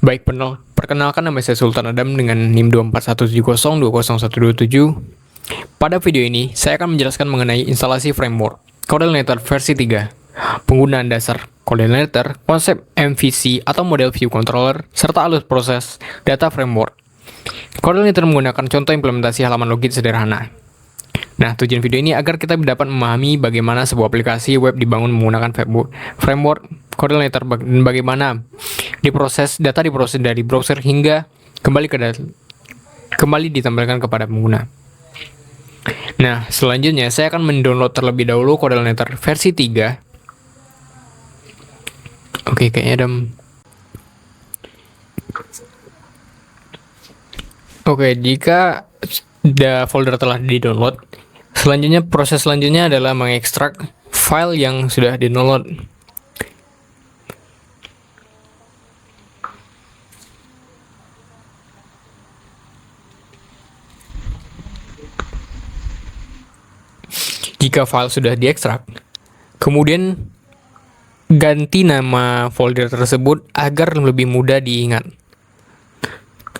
Baik, perkenalkan nama saya Sultan Adam dengan NIM 24170200127. Pada video ini, saya akan menjelaskan mengenai instalasi framework CodeLinator versi 3, penggunaan dasar CodeLinator, konsep MVC atau Model View Controller, serta alur proses data framework. CodeLinator menggunakan contoh implementasi halaman login sederhana. Nah, tujuan video ini agar kita dapat memahami bagaimana sebuah aplikasi web dibangun menggunakan framework CodeLinator dan bagaimana data diproses dari browser hingga kembali ditampilkan kepada pengguna. Nah, selanjutnya saya akan mendownload terlebih dahulu CodeLinator versi 3. Oke, kayaknya ada. Oke, jika folder telah di-download, proses selanjutnya adalah mengekstrak file yang sudah di-download. Jika file sudah diekstrak, kemudian ganti nama folder tersebut agar lebih mudah diingat.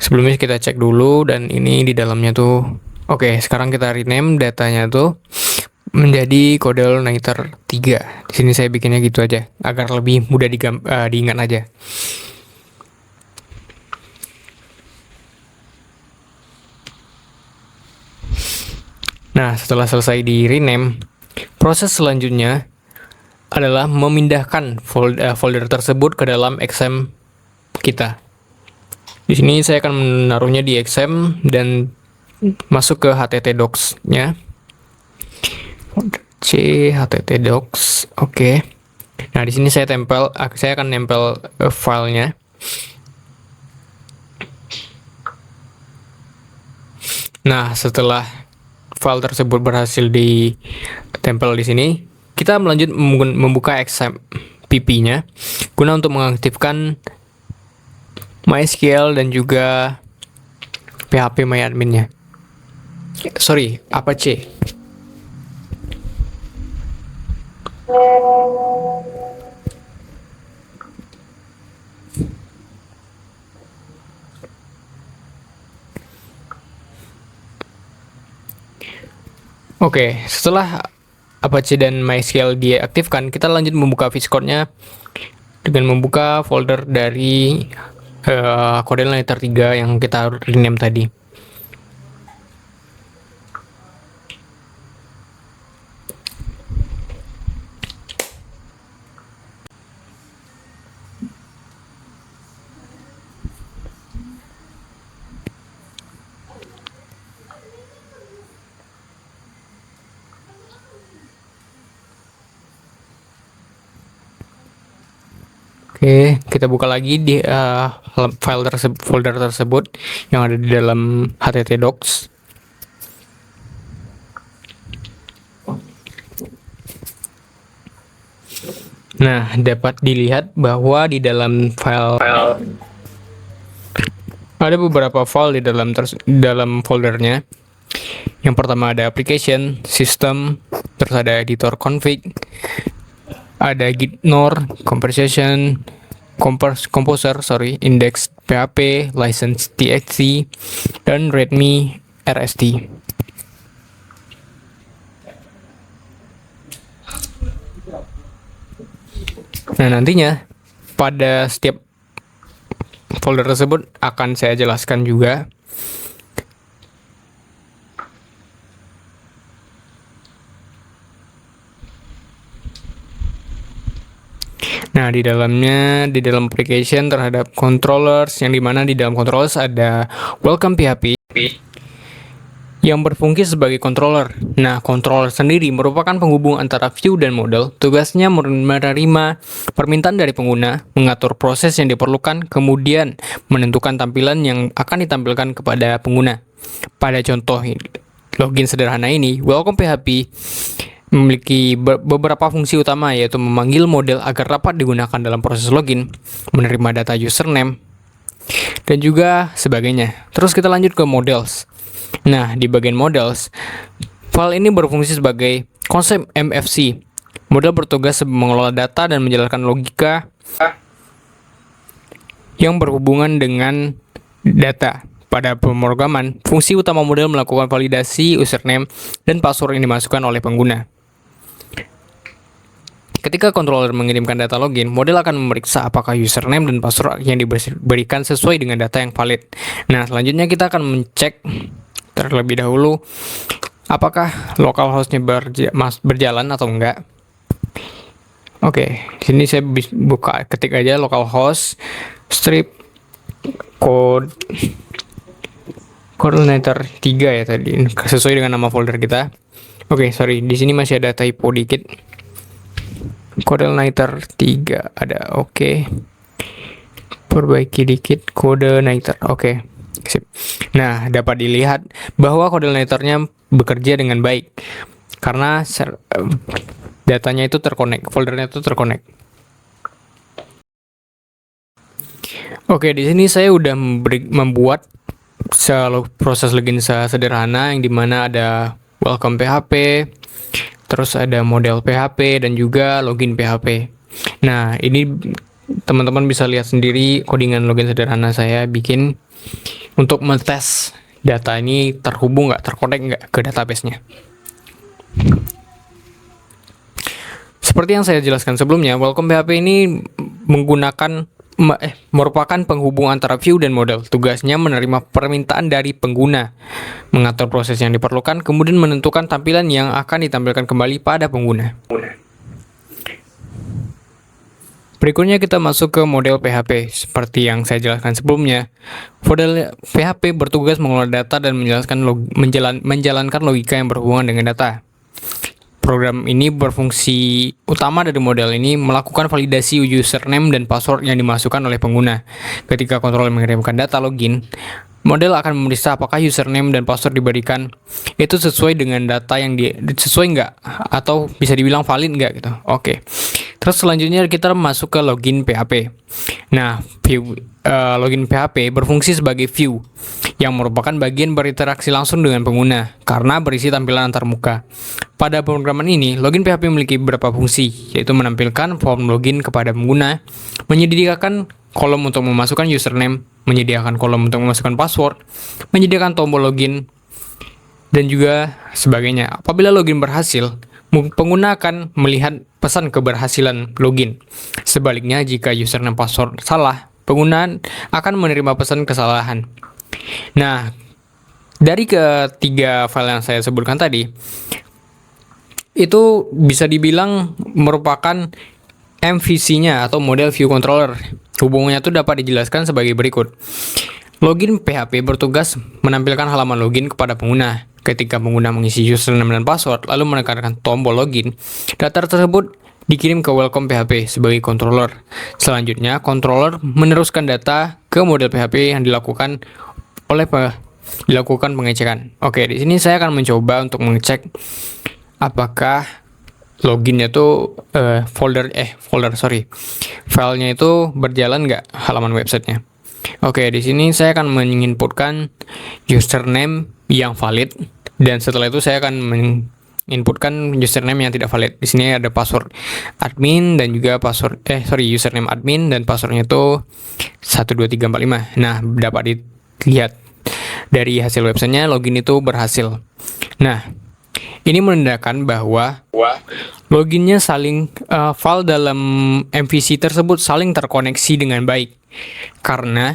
Sebelumnya kita cek dulu, dan ini di dalamnya tuh. Oke, sekarang kita rename datanya tuh menjadi CodeLinator 3. Di sini saya bikinnya gitu aja agar lebih mudah diingat aja. Nah, setelah selesai di rename, proses selanjutnya adalah memindahkan folder tersebut ke dalam XAMPP kita. Di sini saya akan menaruhnya di XAMPP dan masuk ke httdocs-nya. httdocs. Oke. Nah, di sini saya akan nempel filenya. Nah, setelah file tersebut berhasil ditempel di sini, kita melanjut membuka XAMPP-nya guna untuk mengaktifkan MySQL dan juga PHP MyAdmin-nya. Sorry, Apache. Oke, setelah Apache dan MySQL diaktifkan, kita lanjut membuka VS Code-nya dengan membuka folder dari CodeLinator 3 yang kita rename tadi. Oke, kita buka lagi di folder tersebut yang ada di dalam httdocs. Nah, dapat dilihat bahwa di dalam file ada beberapa file di dalam foldernya. Yang pertama ada application, system, terus ada editor config, ada git-nor, composer, index PHP, license txt, dan readme rst. Nah, nantinya pada setiap folder tersebut akan saya jelaskan juga. Nah, di dalam application terhadap controllers, yang dimana di dalam controllers ada welcome PHP yang berfungsi sebagai controller. Nah, controller sendiri merupakan penghubung antara view dan model. Tugasnya menerima permintaan dari pengguna, mengatur proses yang diperlukan, kemudian menentukan tampilan yang akan ditampilkan kepada pengguna. Pada contoh login sederhana ini, welcome PHP memiliki beberapa fungsi utama, yaitu memanggil model agar dapat digunakan dalam proses login, menerima data username, dan juga sebagainya. Terus kita lanjut ke models. Nah, di bagian models, file ini berfungsi sebagai konsep MVC. Model bertugas mengelola data dan menjalankan logika yang berhubungan dengan data. Pada pemrograman, fungsi utama model melakukan validasi username dan password yang dimasukkan oleh pengguna. Ketika controller mengirimkan data login, model akan memeriksa apakah username dan password yang diberikan sesuai dengan data yang valid. Nah, selanjutnya kita akan mengecek terlebih dahulu apakah localhost-nya berjalan atau enggak. Oke, di sini saya buka ketik aja localhost strip coordinator 3 ya tadi, sesuai dengan nama folder kita. Oke, sorry, di sini masih ada typo dikit. Coordinator 3 ada, oke. Perbaiki dikit coordinator, oke. Sip. Nah, dapat dilihat bahwa coordinatornya bekerja dengan baik karena datanya itu terkonek, foldernya itu terkonek. Oke, di sini saya udah membuat proses login sederhana yang dimana ada welcome PHP, terus ada model PHP dan juga login PHP. Nah, ini teman-teman bisa lihat sendiri codingan login sederhana saya bikin untuk mengetes data ini terhubung nggak, terkonek nggak ke database-nya. Seperti yang saya jelaskan sebelumnya, welcome PHP ini merupakan penghubung antara view dan model. Tugasnya menerima permintaan dari pengguna, mengatur proses yang diperlukan, kemudian menentukan tampilan yang akan ditampilkan kembali pada pengguna. Berikutnya kita masuk ke model PHP. Seperti yang saya jelaskan sebelumnya, model PHP bertugas mengelola data dan menjalankan logika yang berhubungan dengan data. Program ini berfungsi utama dari model ini melakukan validasi username dan password yang dimasukkan oleh pengguna. Ketika controller mengirimkan data login, model akan memeriksa apakah username dan password diberikan itu sesuai dengan data yang sesuai nggak, atau bisa dibilang valid nggak gitu. Oke. Terus selanjutnya kita masuk ke login PHP. Nah, login PHP berfungsi sebagai view yang merupakan bagian berinteraksi langsung dengan pengguna karena berisi tampilan antarmuka. Pada pemrograman ini, login PHP memiliki beberapa fungsi, yaitu menampilkan form login kepada pengguna, menyediakan kolom untuk memasukkan username, menyediakan kolom untuk memasukkan password, menyediakan tombol login, dan juga sebagainya. Apabila login berhasil, pengguna akan melihat pesan keberhasilan login. Sebaliknya, jika username password salah, pengguna akan menerima pesan kesalahan. Nah, dari ketiga file yang saya sebutkan tadi, itu bisa dibilang merupakan MVC-nya atau model view controller. Hubungannya itu dapat dijelaskan sebagai berikut. Login PHP bertugas menampilkan halaman login kepada pengguna. Ketika pengguna mengisi username dan password, lalu menekankan tombol login, data tersebut dikirim ke welcome PHP sebagai controller. Selanjutnya, controller meneruskan data ke model PHP yang dilakukan pengecekan. Oke, di sini saya akan mencoba untuk mengecek apakah loginnya itu filenya itu berjalan nggak halaman websitenya. Oke, di sini saya akan menginputkan username yang valid dan setelah itu saya akan menginputkan username yang tidak valid. Di sini ada password admin dan juga username admin dan passwordnya itu 12345. Nah, dapat dilihat dari hasil websitenya login itu berhasil. Nah, ini menandakan bahwa loginnya file dalam MVC tersebut saling terkoneksi dengan baik. Karena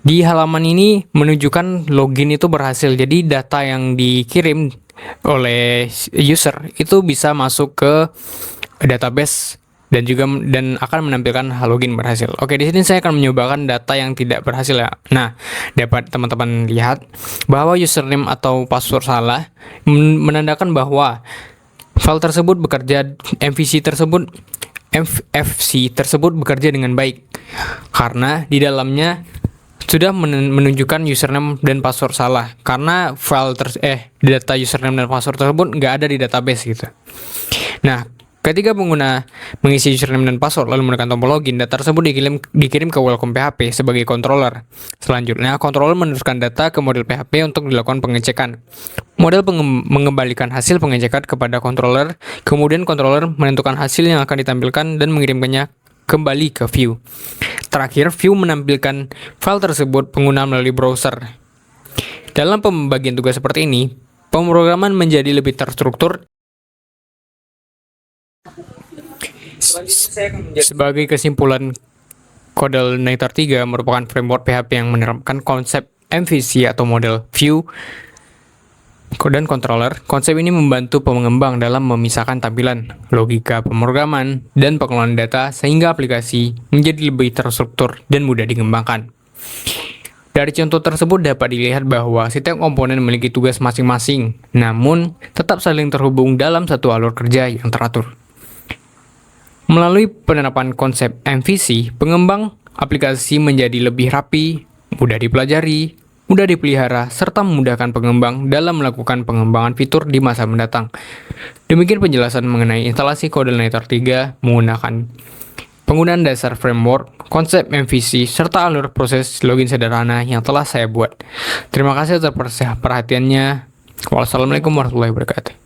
di halaman ini menunjukkan login itu berhasil. Jadi data yang dikirim oleh user itu bisa masuk ke database dan akan menampilkan login berhasil. Oke, di sini saya akan mencobakan data yang tidak berhasil ya. Nah, dapat teman-teman lihat bahwa username atau password salah menandakan bahwa file tersebut MVC tersebut bekerja dengan baik karena di dalamnya sudah menunjukkan username dan password salah karena data username dan password tersebut nggak ada di database gitu. Nah, ketika pengguna mengisi username dan password lalu menekan tombol login, data tersebut dikirim ke welcome PHP sebagai controller. Selanjutnya, controller meneruskan data ke model PHP untuk dilakukan pengecekan. Model mengembalikan hasil pengecekan kepada controller, kemudian controller menentukan hasil yang akan ditampilkan dan mengirimkannya kembali ke view. Terakhir, Vue menampilkan file tersebut pengguna melalui browser. Dalam pembagian tugas seperti ini, pemrograman menjadi lebih terstruktur. Sebagai kesimpulan, CodeLinator 3 merupakan framework PHP yang menerapkan konsep MVC atau model View dan Controller. Konsep ini membantu pengembang dalam memisahkan tampilan, logika pemrograman, dan pengelolaan data sehingga aplikasi menjadi lebih terstruktur dan mudah dikembangkan. Dari contoh tersebut dapat dilihat bahwa setiap komponen memiliki tugas masing-masing, namun tetap saling terhubung dalam satu alur kerja yang teratur. Melalui penerapan konsep MVC, pengembang aplikasi menjadi lebih rapi, mudah dipelajari, mudah dipelihara, serta memudahkan pengembang dalam melakukan pengembangan fitur di masa mendatang. Demikian penjelasan mengenai instalasi CodeLinator 3 menggunakan penggunaan dasar framework, konsep MVC, serta alur proses login sederhana yang telah saya buat. Terima kasih atas perhatiannya. Wassalamualaikum warahmatullahi wabarakatuh.